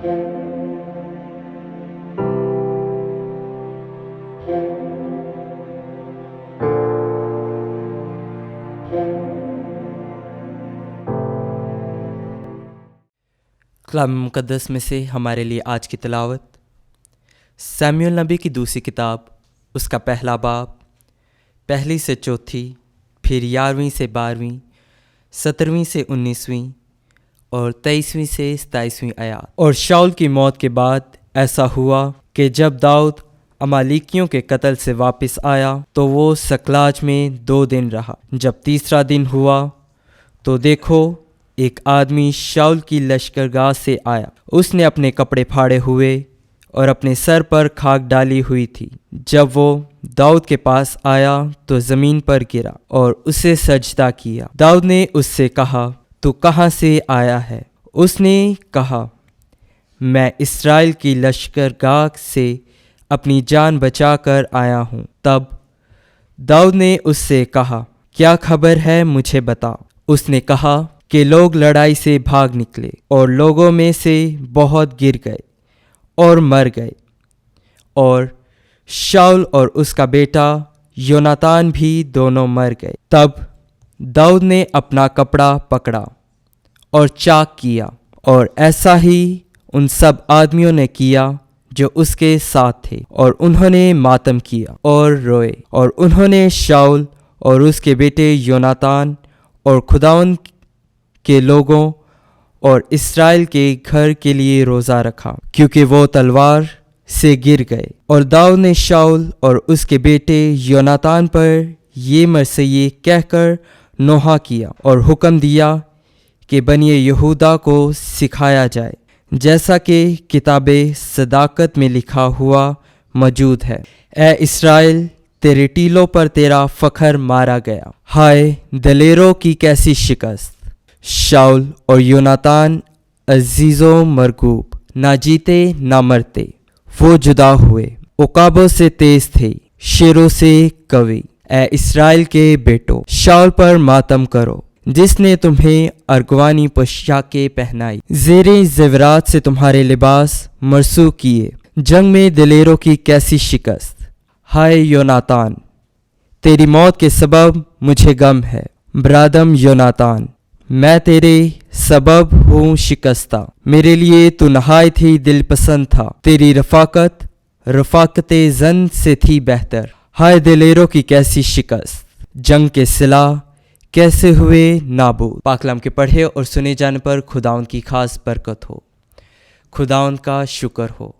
کلام مقدس میں سے ہمارے لیے آج کی تلاوت سمیعیل نبی کی دوسری کتاب، اس کا پہلا باب، 1 سے 4، پھر 11 سے 12، 17 سے 19 اور 23 سے 27 آیات۔ اور شاؤل کی موت کے بعد ایسا ہوا کہ جب داؤد عمالیکیوں کے قتل سے واپس آیا تو وہ سکلاج میں 2 دن رہا۔ جب تیسرا دن ہوا تو دیکھو ایک آدمی شاؤل کی لشکرگاہ سے آیا۔ اس نے اپنے کپڑے پھاڑے ہوئے اور اپنے سر پر خاک ڈالی ہوئی تھی۔ جب وہ داؤد کے پاس آیا تو زمین پر گرا اور اسے سجدہ کیا۔ داؤد نے اس سے کہا، تو کہاں سے آیا ہے؟ اس نے کہا، میں اسرائیل کی لشکرگاہ سے اپنی جان بچا کر آیا ہوں۔ تب داؤد نے اس سے کہا، کیا خبر ہے، مجھے بتا۔ اس نے کہا کہ لوگ لڑائی سے بھاگ نکلے اور لوگوں میں سے بہت گر گئے اور مر گئے، اور شاؤل اور اس کا بیٹا یوناتان بھی دونوں مر گئے۔ تب داؤد نے اپنا کپڑا پکڑا اور چاک کیا، اور ایسا ہی ان سب آدمیوں نے کیا جو اس کے ساتھ تھے، اور انہوں نے ماتم کیا اور روئے، اور انہوں نے شاؤل اور اس کے بیٹے یوناتان اور خداوند کے لوگوں اور اسرائیل کے گھر کے لیے روزہ رکھا، کیونکہ وہ تلوار سے گر گئے۔ اور داؤد نے شاؤل اور اس کے بیٹے یوناتان پر یہ مرثیے کہہ کر نوحہ کیا اور حکم دیا کہ بنی یہودا کو سکھایا جائے، جیسا کہ کتاب صداقت میں لکھا ہوا موجود ہے، اے اسرائیل، تیرے ٹیلوں پر تیرا فخر مارا گیا۔ ہائے دلیروں کی کیسی شکست! شاؤل اور یوناتان عزیز و مرغوب، نہ جیتے نہ مرتے، وہ جدا ہوئے، عقابوں سے تیز تھے، شیروں سے قوی۔ اے اسرائیل کے بیٹو، شاؤل پر ماتم کرو، جس نے تمہیں ارغوانی پوشاکیں پہنائی، زیریں زیورات سے تمہارے لباس مرصوع کیے۔ جنگ میں دلیروں کی کیسی شکست! ہائے یوناتان، تیری موت کے سبب مجھے غم ہے۔ برادم یوناتان، میں تیرے سبب ہوں شکستہ، میرے لیے تو نہایت ہی دل پسند تھا، تیری رفاقت زن سے تھی بہتر۔ ہائے دلیروں کی کیسی شکست! جنگ کے سلاح کیسے ہوئے نابود۔ پاک کلام کے پڑھے اور سنے جانے پر خداوند کی خاص برکت ہو۔ خداوند کا شکر ہو۔